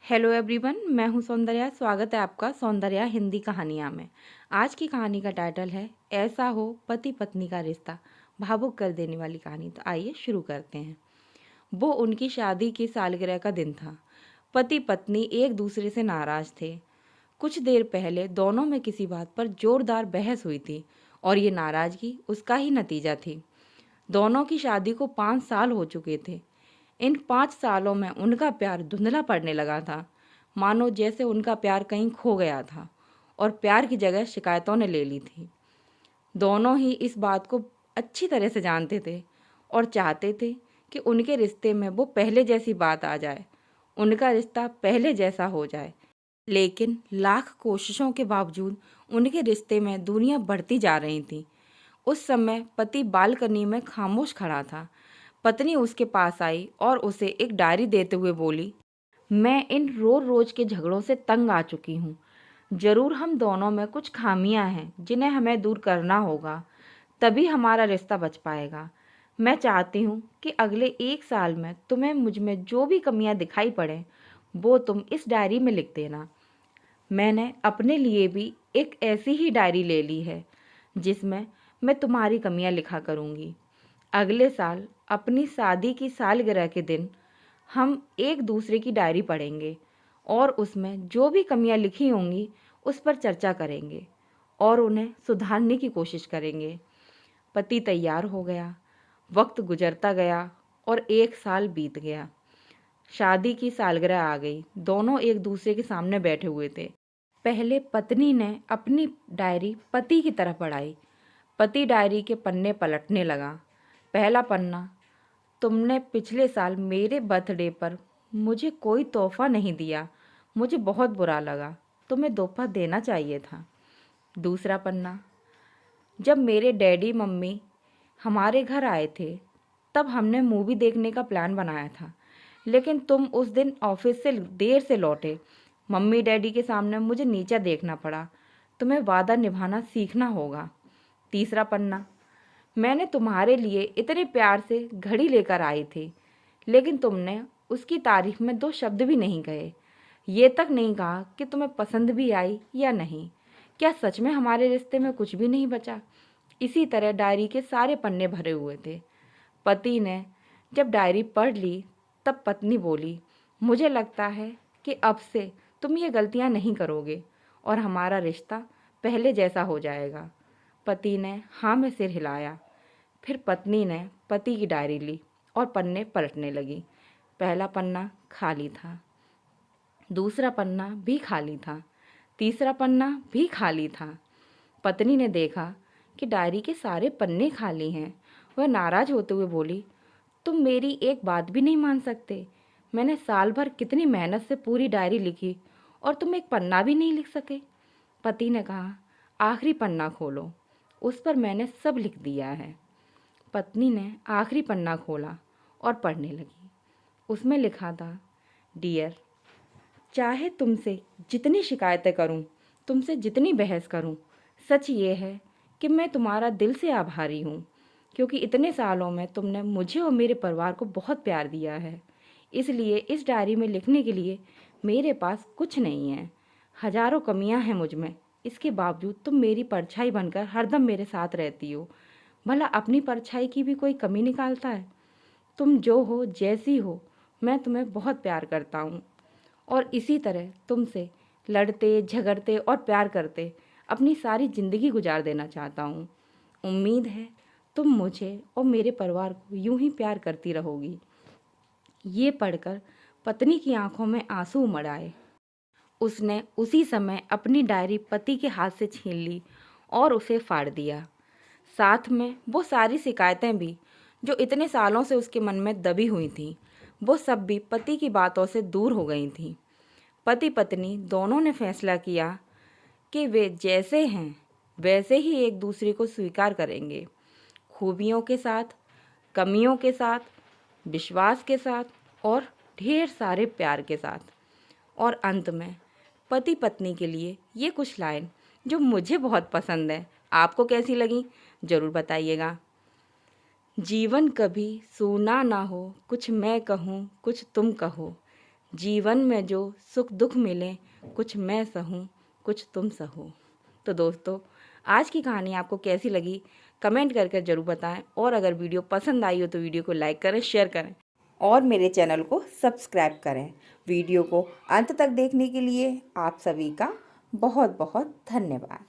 Hello everyone, मैं हूं सौंदर्या। स्वागत है आपका सौंदर्या हिंदी कहानियाँ में। आज की कहानी का टाइटल है ऐसा हो पति पत्नी का रिश्ता। भावुक कर देने वाली कहानी। तो आइए शुरू करते हैं। वो उनकी शादी की सालगिरह का दिन था। पति पत्नी एक दूसरे से नाराज थे। कुछ देर पहले दोनों में किसी बात पर जोरदार बहस हुई थी और ये नाराजगी उसका ही नतीजा थी। दोनों की शादी को 5 साल हो चुके थे। इन 5 सालों में उनका प्यार धुंधला पड़ने लगा था, मानो जैसे उनका प्यार कहीं खो गया था और प्यार की जगह शिकायतों ने ले ली थी। दोनों ही इस बात को अच्छी तरह से जानते थे और चाहते थे कि उनके रिश्ते में वो पहले जैसी बात आ जाए, उनका रिश्ता पहले जैसा हो जाए। लेकिन लाख कोशिशों के बावजूद उनके रिश्ते में दूरियां बढ़ती जा रही थीं। उस समय पति बालकनी में खामोश खड़ा था। पत्नी उसके पास आई और उसे एक डायरी देते हुए बोली, मैं इन रोज रोज के झगड़ों से तंग आ चुकी हूँ। जरूर हम दोनों में कुछ खामियां हैं जिन्हें हमें दूर करना होगा, तभी हमारा रिश्ता बच पाएगा। मैं चाहती हूँ कि अगले 1 साल में तुम्हें मुझ में जो भी कमियां दिखाई पड़े वो तुम इस डायरी में लिख देना। मैंने अपने लिए भी एक ऐसी ही डायरी ले ली है जिसमें मैं तुम्हारी कमियां लिखा करूँगी। अगले साल अपनी शादी की सालगिरह के दिन हम एक दूसरे की डायरी पढ़ेंगे और उसमें जो भी कमियां लिखी होंगी उस पर चर्चा करेंगे और उन्हें सुधारने की कोशिश करेंगे। पति तैयार हो गया। वक्त गुजरता गया और 1 साल बीत गया। शादी की सालगिरह आ गई। दोनों एक दूसरे के सामने बैठे हुए थे। पहले पत्नी ने अपनी डायरी पति की तरफ बढ़ाई। पति डायरी के पन्ने पलटने लगा। पहला पन्ना, तुमने पिछले साल मेरे बर्थडे पर मुझे कोई तोहफा नहीं दिया। मुझे बहुत बुरा लगा। तुम्हें तोहफा देना चाहिए था। दूसरा पन्ना, जब मेरे डैडी मम्मी हमारे घर आए थे तब हमने मूवी देखने का प्लान बनाया था, लेकिन तुम उस दिन ऑफिस से देर से लौटे। मम्मी डैडी के सामने मुझे नीचा देखना पड़ा। तुम्हें वादा निभाना सीखना होगा। तीसरा पन्ना, मैंने तुम्हारे लिए इतने प्यार से घड़ी लेकर आई थी, लेकिन तुमने उसकी तारीफ में 2 शब्द भी नहीं कहे। ये तक नहीं कहा कि तुम्हें पसंद भी आई या नहीं। क्या सच में हमारे रिश्ते में कुछ भी नहीं बचा? इसी तरह डायरी के सारे पन्ने भरे हुए थे। पति ने जब डायरी पढ़ ली तब पत्नी बोली, मुझे लगता है कि अब से तुम ये गलतियां नहीं करोगे और हमारा रिश्ता पहले जैसा हो जाएगा। पति ने हाँ में सिर हिलाया। फिर पत्नी ने पति की डायरी ली और पन्ने पलटने लगी। पहला पन्ना खाली था, दूसरा पन्ना भी खाली था, तीसरा पन्ना भी खाली था। पत्नी ने देखा कि डायरी के सारे पन्ने खाली हैं। वह नाराज होते हुए बोली, तुम मेरी एक बात भी नहीं मान सकते। मैंने साल भर कितनी मेहनत से पूरी डायरी लिखी और तुम एक पन्ना भी नहीं लिख सके। पति ने कहा, आखिरी पन्ना खोलो, उस पर मैंने सब लिख दिया है। पत्नी ने आखिरी पन्ना खोला और पढ़ने लगी। उसमें लिखा था, डियर, चाहे तुमसे जितनी शिकायतें करूं, तुमसे जितनी बहस करूं, सच ये है कि मैं तुम्हारा दिल से आभारी हूं, क्योंकि इतने सालों में तुमने मुझे और मेरे परिवार को बहुत प्यार दिया है। इसलिए इस डायरी में लिखने के लिए मेरे पास कुछ नहीं है। हजारों कमियां हैं मुझ में, इसके बावजूद तुम मेरी परछाई बनकर हरदम मेरे साथ रहती हो। भला अपनी परछाई की भी कोई कमी निकालता है? तुम जो हो, जैसी हो, मैं तुम्हें बहुत प्यार करता हूँ और इसी तरह तुमसे लड़ते झगड़ते और प्यार करते अपनी सारी ज़िंदगी गुजार देना चाहता हूँ। उम्मीद है तुम मुझे और मेरे परिवार को यूं ही प्यार करती रहोगी। ये पढ़कर पत्नी की आंखों में आंसू उमड़ आए। उसने उसी समय अपनी डायरी पति के हाथ से छीन ली और उसे फाड़ दिया। साथ में वो सारी शिकायतें भी जो इतने सालों से उसके मन में दबी हुई थीं, वो सब भी पति की बातों से दूर हो गई थीं। पति पत्नी दोनों ने फैसला किया कि वे जैसे हैं वैसे ही एक दूसरे को स्वीकार करेंगे, खूबियों के साथ, कमियों के साथ, विश्वास के साथ और ढेर सारे प्यार के साथ। और अंत में पति पत्नी के लिए ये कुछ लाइन जो मुझे बहुत पसंद है, आपको कैसी लगी ज़रूर बताइएगा। जीवन कभी सूना ना हो, कुछ मैं कहूँ कुछ तुम कहो, जीवन में जो सुख दुख मिले, कुछ मैं सहूँ कुछ तुम सहो। तो दोस्तों, आज की कहानी आपको कैसी लगी कमेंट करके ज़रूर बताएं, और अगर वीडियो पसंद आई हो तो वीडियो को लाइक करें, शेयर करें और मेरे चैनल को सब्सक्राइब करें। वीडियो को अंत तक देखने के लिए आप सभी का बहुत बहुत धन्यवाद।